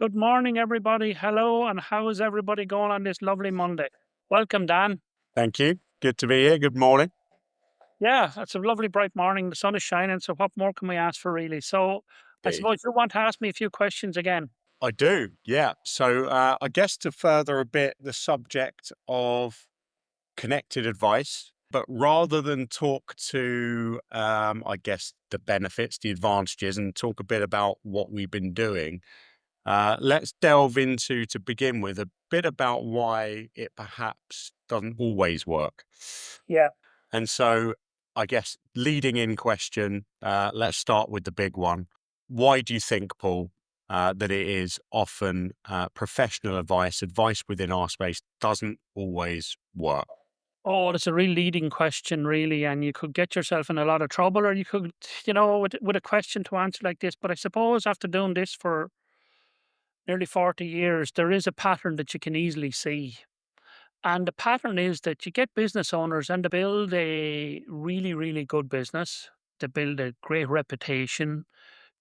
Good morning, everybody. Hello, and how is everybody going on this lovely Monday? Welcome, Dan. Thank you. Good to be here. Good morning. Yeah, it's a lovely bright morning. The sun is shining, so what more can we ask for, really? So, I Indeed. suppose you want to ask me a few questions again. I do. Yeah. So I guess to further a bit the subject of connected advice, but rather than talk to, I guess, the benefits, the advantages, and talk a bit about what we've been doing, let's delve into, to begin with, a bit about why it perhaps doesn't always work. Yeah. And so, I guess, leading in question, let's start with the big one. Why do you think, Paul, that it is often professional advice, advice within our space, doesn't always work? Oh, that's a real leading question, really, and you could get yourself in a lot of trouble, or you could, with a question to answer like this. But I suppose after doing this for nearly 40 years, there is a pattern that you can easily see. And the pattern is that you get business owners and they build a really, really good business. They build a great reputation.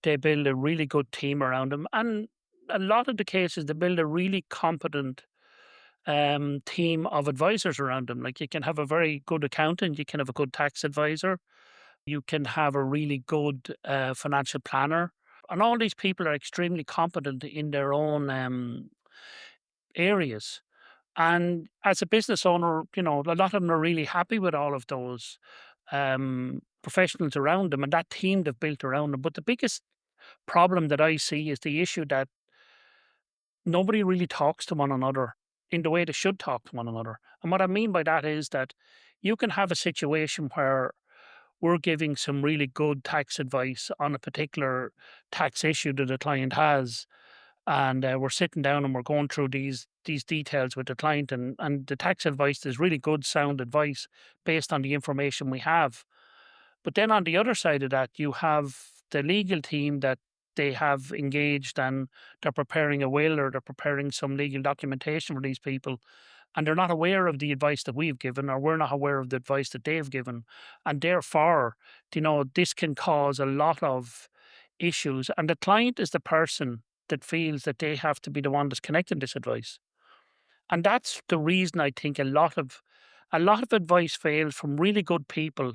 They build a really good team around them. And a lot of the cases, they build a really competent team of advisors around them. Like you can have a very good accountant, you can have a good tax advisor, you can have a really good financial planner. And all these people are extremely competent in their own areas. And as a business owner, a lot of them are really happy with all of those professionals around them and that team they've built around them. But the biggest problem that I see is the issue that nobody really talks to one another in the way they should talk to one another. And what I mean by that is that you can have a situation where we're giving some really good tax advice on a particular tax issue that a client has, and we're sitting down and we're going through these details with the client, and the tax advice is really good sound advice based on the information we have. But then on the other side of that, you have the legal team that they have engaged, and they're preparing a will or they're preparing some legal documentation for these people, and they're not aware of the advice that we've given, or we're not aware of the advice that they've given. And therefore, this can cause a lot of issues. And the client is the person that feels that they have to be the one that's connecting this advice. And that's the reason I think a lot of advice fails from really good people,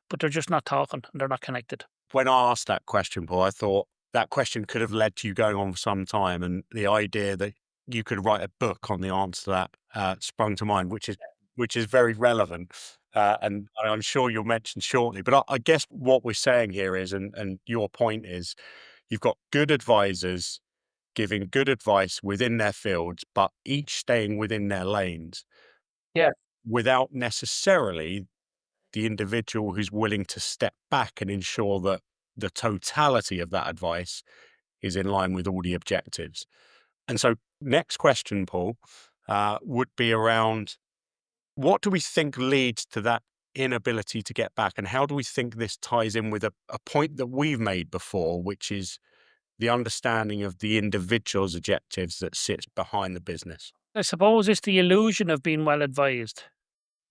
but they're just not talking and they're not connected. When I asked that question, Paul, I thought that question could have led to you going on for some time. And the idea that you could write a book on the answer to that sprung to mind, which is very relevant. And I'm sure you'll mention shortly. But I guess what we're saying here is, and your point is, you've got good advisors giving good advice within their fields, but each staying within their lanes Yeah. without necessarily the individual who's willing to step back and ensure that the totality of that advice is in line with all the objectives. And so, next question, Paul, would be around what do we think leads to that inability to get back? And how do we think this ties in with a point that we've made before, which is the understanding of the individual's objectives that sits behind the business? I suppose it's the illusion of being well advised.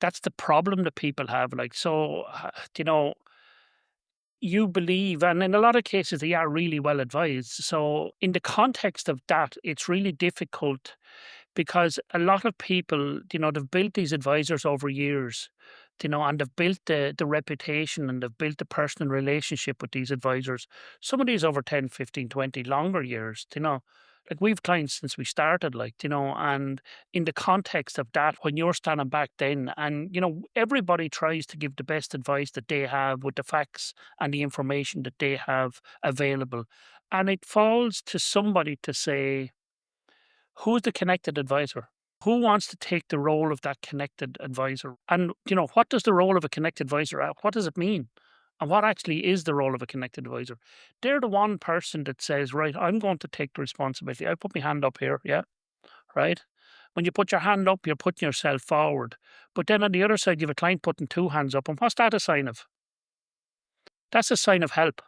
That's the problem that people have. Like, so, you believe, and in a lot of cases, they are really well advised. So, in the context of that, it's really difficult because a lot of people, they've built these advisors over years, and they've built the reputation and they've built the personal relationship with these advisors. Some of these over 10, 15, 20 longer years, like we've clients since we started, like, and in the context of that, when you're standing back then, and, everybody tries to give the best advice that they have with the facts and the information that they have available. And it falls to somebody to say, who's the connected advisor? Who wants to take the role of that connected advisor? And, what does the role of a connected advisor, what does it mean? And what actually is the role of a connected advisor? They're the one person that says, right, I'm going to take the responsibility. I put my hand up here. Yeah. Right. When you put your hand up, you're putting yourself forward. But then on the other side, you have a client putting two hands up. And what's that a sign of? That's a sign of help.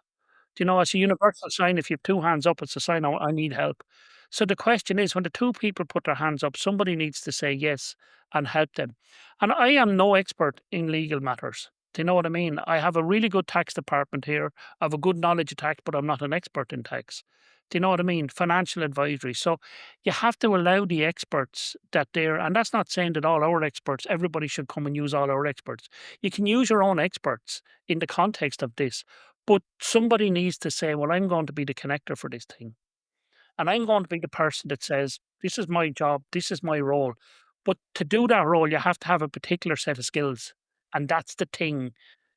It's a universal sign. If you have two hands up, it's a sign, I need help. So the question is, when the two people put their hands up, somebody needs to say yes and help them. And I am no expert in legal matters. Do you know what I mean? I have a really good tax department here. I have a good knowledge of tax, but I'm not an expert in tax. Do you know what I mean? Financial advisory. So you have to allow the experts that they're, and that's not saying that all our experts, everybody should come and use all our experts. You can use your own experts in the context of this, but somebody needs to say, well, I'm going to be the connector for this thing. And I'm going to be the person that says, this is my job, this is my role. But to do that role, you have to have a particular set of skills. And that's the thing.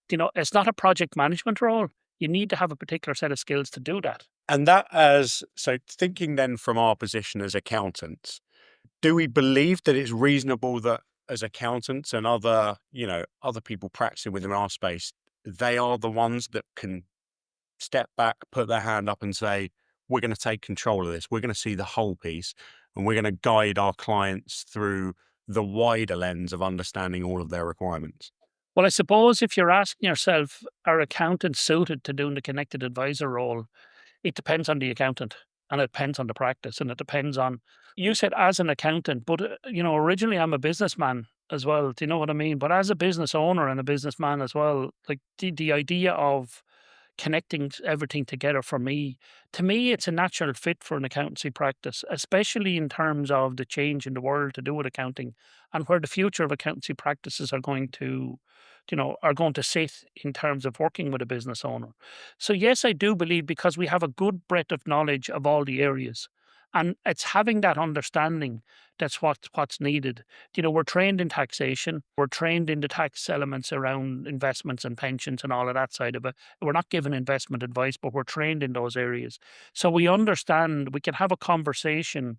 You know, it's not a project management role. You need to have a particular set of skills to do that. And that as so thinking then from our position as accountants, do we believe that it's reasonable that as accountants and other, other people practicing within our space, they are the ones that can step back, put their hand up and say, we're going to take control of this. We're going to see the whole piece and we're going to guide our clients through the wider lens of understanding all of their requirements. Well, I suppose if you're asking yourself, are accountants suited to doing the connected advisor role? It depends on the accountant and it depends on the practice and it depends on, you said as an accountant, but originally I'm a businessman as well. Do you know what I mean? But as a business owner and a businessman as well, like the idea of connecting everything together for me, to me, it's a natural fit for an accountancy practice, especially in terms of the change in the world to do with accounting and where the future of accountancy practices are going to, are going to sit in terms of working with a business owner. So yes, I do believe because we have a good breadth of knowledge of all the areas. And it's having that understanding that's what's needed. We're trained in taxation, we're trained in the tax elements around investments and pensions and all of that side of it. We're not given investment advice, but we're trained in those areas. So we understand, we can have a conversation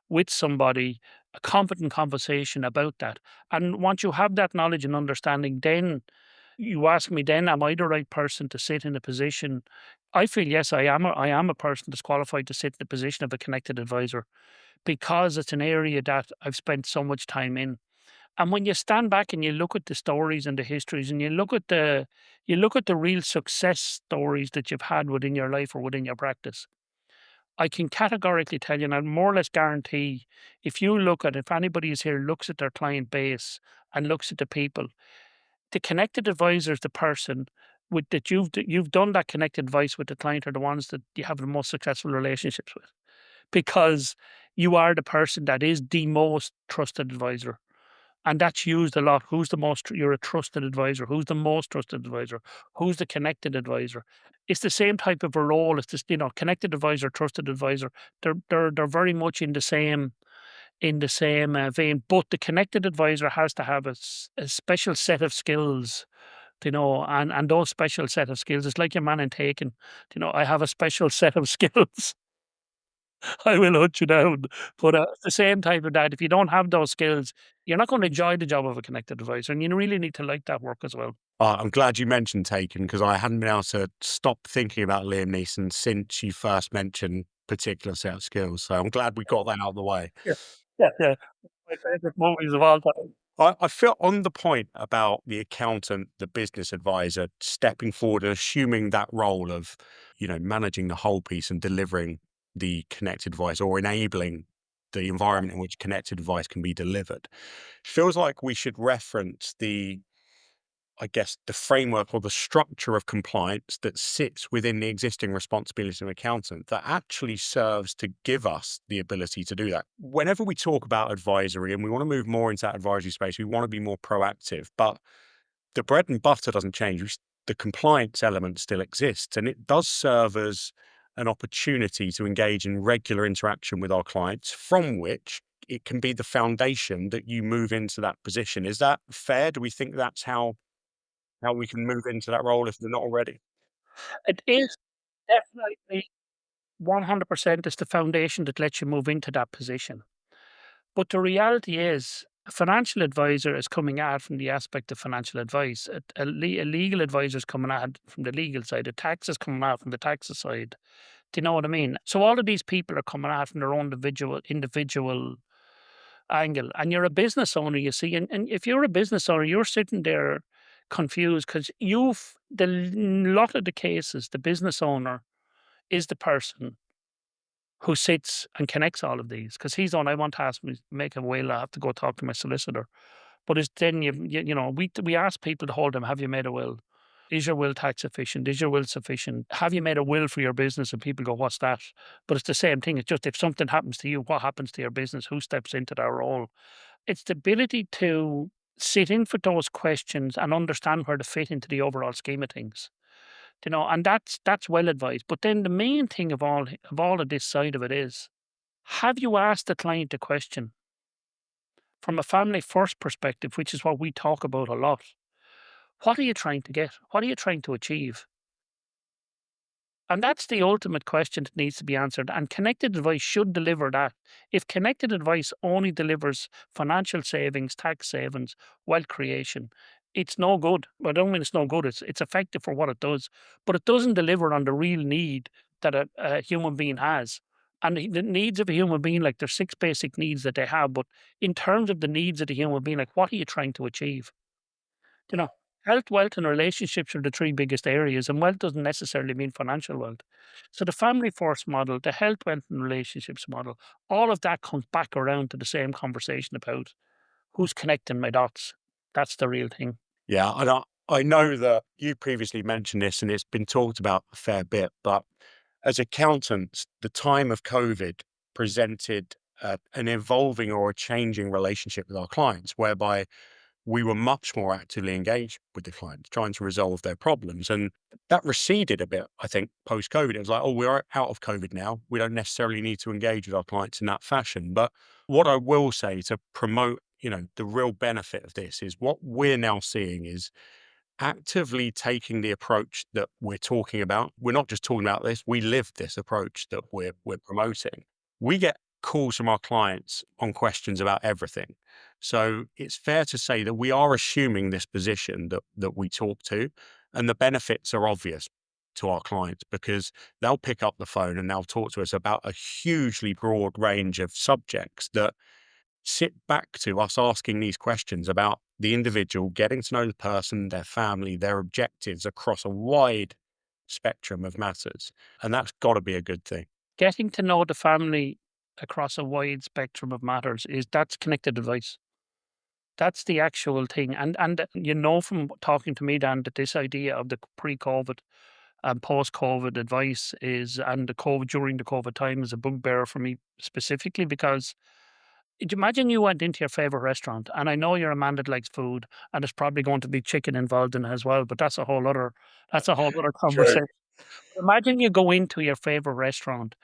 with somebody, a competent conversation about that. And once you have that knowledge and understanding, then you ask me, then am I the right person to sit in a position? I feel yes, I am a person that's qualified to sit in the position of a connected advisor because it's an area that I've spent so much time in. And when you stand back and you look at the stories and the histories and you look at the real success stories that you've had within your life or within your practice, I can categorically tell you, and I more or less guarantee, if anybody is here looks at their client base and looks at the people, the connected advisor is the person with that you've done that connected advice with the client are the ones that you have the most successful relationships with because you are the person that is the most trusted advisor. And that's used a lot. Who's the most you're a trusted advisor. Who's the most trusted advisor? Who's the connected advisor? It's the same type of a role. It's just, connected advisor, trusted advisor. They're very much in the same vein. But the connected advisor has to have a special set of skills, and those special set of skills. It's like your man in Taken. I have a special set of skills. I will hunt you down. But, it's the same type of that. If you don't have those skills, you're not gonna enjoy the job of a connected advisor, and you really need to like that work as well. I'm glad you mentioned Taken because I hadn't been able to stop thinking about Liam Neeson since you first mentioned particular set of skills. So I'm glad we got that out of the way. Yeah. Yeah, yeah. My favorite movies of all time. I feel on the point about the accountant, the business advisor stepping forward and assuming that role of, managing the whole piece and delivering the connected advice or enabling the environment in which connected advice can be delivered. Feels like we should reference the framework or the structure of compliance that sits within the existing responsibility of an accountant that actually serves to give us the ability to do that. Whenever we talk about advisory and we want to move more into that advisory space, we want to be more proactive, but the bread and butter doesn't change. The compliance element still exists, and it does serve as an opportunity to engage in regular interaction with our clients, from which it can be the foundation that you move into that position. Is that fair? Do we think that's how we can move into that role if they're not already? It is definitely 100% is the foundation that lets you move into that position. But the reality is, a financial advisor is coming at it from the aspect of financial advice. A legal advisor is coming at it from the legal side. A tax is coming at it from the tax side. Do you know what I mean? So all of these people are coming at it from their own individual angle. And you're a business owner, you see, and if you're a business owner, you're sitting there confused because lot of the cases, the business owner is the person who sits and connects all of these because he's on. I want to ask me make a will. I have to go talk to my solicitor. But it's then we ask people to hold them. Have you made a will? Is your will tax efficient? Is your will sufficient? Have you made a will for your business? And people go, what's that? But it's the same thing. It's just if something happens to you, what happens to your business? Who steps into that role? It's the ability to sit in for those questions and understand where to fit into the overall scheme of things. And that's well advised. But then the main thing of all of this side of it is, have you asked the client a question from a family first perspective, which is what we talk about a lot? What are you trying to get? What are you trying to achieve? And that's the ultimate question that needs to be answered. And connected advice should deliver that. If connected advice only delivers financial savings, tax savings, wealth creation, it's no good. I don't mean it's no good. It's effective for what it does, but it doesn't deliver on the real need that a human being has. And the needs of a human being, like there's six basic needs that they have, but in terms of the needs of the human being, like what are you trying to achieve? You know, health, wealth, and relationships are the three biggest areas, and wealth doesn't necessarily mean financial wealth. So the family first model, the health, wealth, and relationships model, all of that comes back around to the same conversation about who's connecting my dots. That's the real thing. Yeah, and I know that you previously mentioned this and it's been talked about a fair bit, but as accountants, the time of COVID presented an evolving or a changing relationship with our clients, whereby we were much more actively engaged with the clients, trying to resolve their problems. And that receded a bit, I think, post COVID. It was like, oh, we're out of COVID now. We don't necessarily need to engage with our clients in that fashion. But what I will say to promote, the real benefit of this is what we're now seeing is actively taking the approach that we're talking about. We're not just talking about this, we live this approach that we're promoting. We get calls from our clients on questions about everything. So it's fair to say that we are assuming this position that we talk to, and the benefits are obvious to our clients because they'll pick up the phone and they'll talk to us about a hugely broad range of subjects that sit back to us asking these questions about the individual, getting to know the person, their family, their objectives across a wide spectrum of matters. And that's got to be a good thing. Getting to know the family across a wide spectrum of matters that's connected advice. That's the actual thing. And from talking to me, Dan, that this idea of the pre-COVID and post-COVID advice is and the COVID during the COVID time is a bugbear for me specifically because imagine you went into your favorite restaurant, and I know you're a man that likes food, and there's probably going to be chicken involved in it as well, but that's a whole other True. conversation. Imagine you go into your favorite restaurant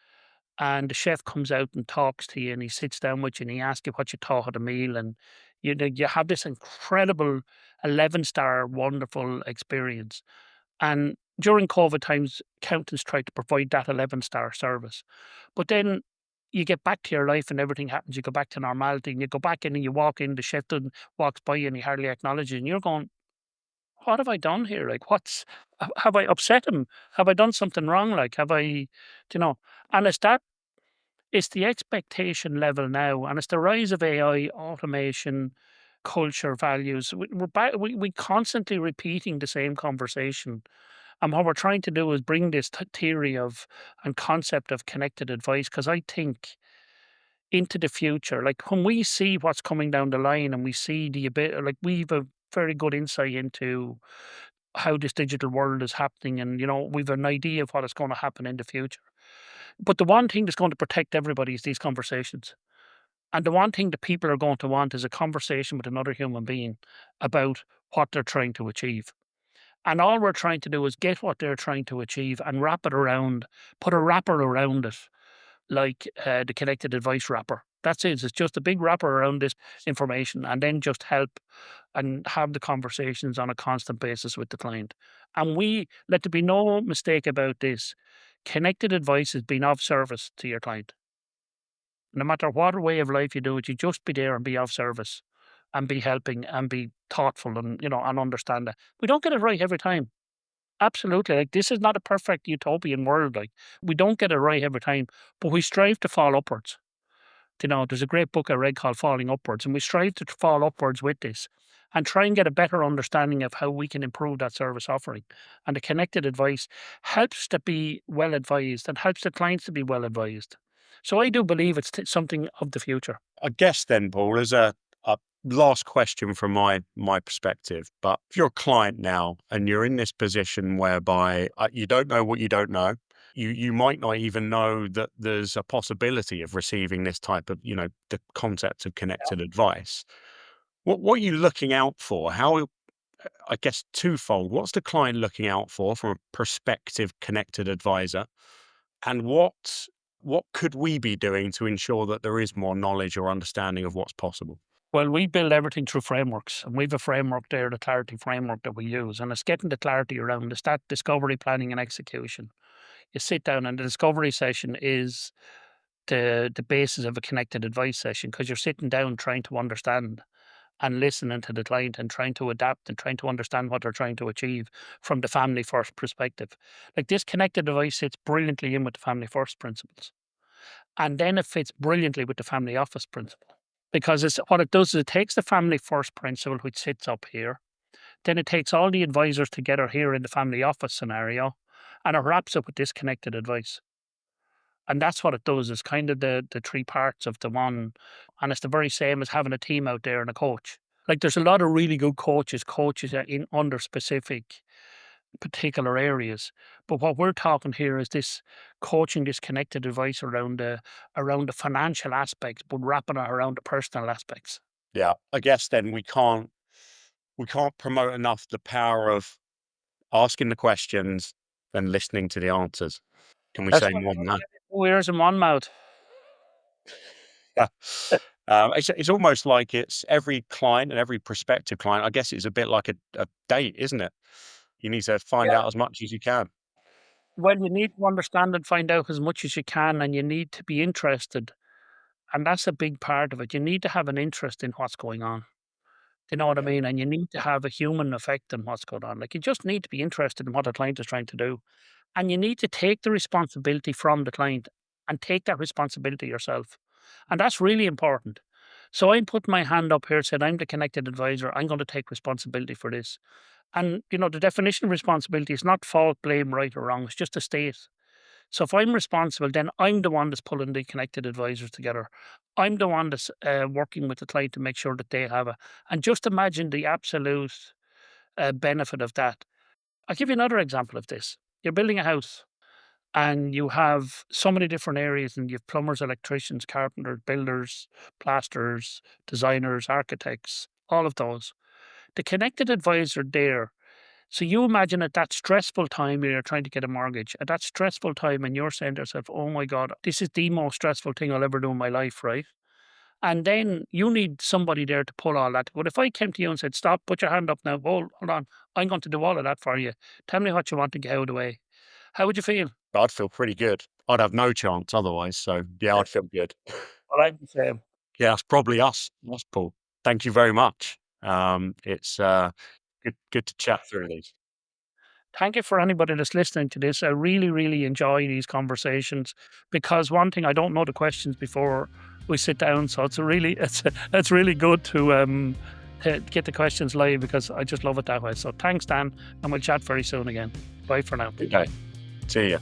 and the chef comes out and talks to you and he sits down with you and he asks you what you thought of the meal and you have this incredible 11-star wonderful experience. And during COVID times, accountants tried to provide that 11-star service. But then you get back to your life and everything happens. You go back to normality and you go back in and you walk in, the chef doesn't walks by you and he hardly acknowledges you. And you're going, what have I done here? Like, have I upset him? Have I done something wrong? Like, have I, you know? And it's the expectation level now, and it's the rise of AI, automation, culture, values. We're back, we constantly repeating the same conversation. And what we're trying to do is bring this theory of and concept of connected advice, because I think into the future, like when we see what's coming down the line and we see the bit, like we've a very good insight into how this digital world is happening, and we've an idea of what is going to happen in the future. But the one thing that's going to protect everybody is these conversations. And the one thing that people are going to want is a conversation with another human being about what they're trying to achieve. And all we're trying to do is get what they're trying to achieve and wrap it around, put a wrapper around it, like the connected advice wrapper. That's it. It's just a big wrapper around this information and then just help and have the conversations on a constant basis with the client. And let there be no mistake about this. Connected advice is being of service to your client. No matter what way of life you do it, you just be there and be of service and be helping and be thoughtful and understand that. We don't get it right every time. Absolutely. Like this is not a perfect utopian world. Like we don't get it right every time, but we strive to fall upwards. There's a great book I read called Falling Upwards, and we strive to fall upwards with this and try and get a better understanding of how we can improve that service offering. And the connected advice helps to be well advised and helps the clients to be well advised. So I do believe it's something of the future. I guess then, Paul, as Last question from my perspective, but if you're a client now and you're in this position whereby you don't know what you don't know, you might not even know that there's a possibility of receiving this type of, the concept of connected advice. What are you looking out for? How, I guess, twofold. What's the client looking out for from a prospective connected advisor? And what could we be doing to ensure that there is more knowledge or understanding of what's possible? Well, we build everything through frameworks, and we've a framework there, the clarity framework that we use, and it's getting the clarity around the stat discovery, planning, and execution. You sit down, and the discovery session is the basis of a connected advice session because you're sitting down trying to understand and listening to the client and trying to adapt and trying to understand what they're trying to achieve from the family first perspective. Like this connected advice sits brilliantly in with the family first principles. And then it fits brilliantly with the family office principle. Because it's what it does is it takes the family first principle, which sits up here, then it takes all the advisors together here in the family office scenario, and it wraps up with this connected advice. And that's what it does. It's kind of the three parts of the one, and it's the very same as having a team out there and a coach. Like there's a lot of really good coaches are in under specific particular areas. But what we're talking here is this coaching, this connected advice around the financial aspects, but wrapping it around the personal aspects. Yeah, I guess then we can't promote enough the power of asking the questions and listening to the answers. Can we That's say why more than that? 2 ears and one mouth. Yeah. It's almost like it's every client and every prospective client. I guess it's a bit like a date, isn't it? You need to find Yeah. out as much as you can. Well, you need to understand and find out as much as you can, and you need to be interested. And that's a big part of it. You need to have an interest in what's going on. You know what I Yeah. mean? And you need to have a human effect in what's going on. Like you just need to be interested in what the client is trying to do. And you need to take the responsibility from the client and take that responsibility yourself. And that's really important. So I'm putting my hand up here, said I'm the connected advisor. I'm going to take responsibility for this. And the definition of responsibility is not fault, blame, right or wrong. It's just a state. So if I'm responsible, then I'm the one that's pulling the connected advisors together. I'm the one that's working with the client to make sure that they have a. And just imagine the absolute benefit of that. I'll give you another example of this. You're building a house and you have so many different areas, and you have plumbers, electricians, carpenters, builders, plasterers, designers, architects, all of those. The connected advisor there, so you imagine at that stressful time when you're trying to get a mortgage, at that stressful time and you're saying to yourself, "Oh my God, this is the most stressful thing I'll ever do in my life," right? And then you need somebody there to pull all that. But if I came to you and said, "Stop, put your hand up now, hold on, I'm going to do all of that for you. Tell me what you want to get out of the way." How would you feel? I'd feel pretty good. I'd have no chance otherwise. So yeah, Yeah. I'd feel good. Well, I'm the same. Yeah, that's probably us, Paul. Thank you very much. It's good to chat through these. Thank you for anybody that's listening to this. I really, really enjoy these conversations because one thing I don't know the questions before we sit down, so it's really good to get the questions live because I just love it that way. So thanks, Dan, and we'll chat very soon again. Bye for now. Okay. See ya.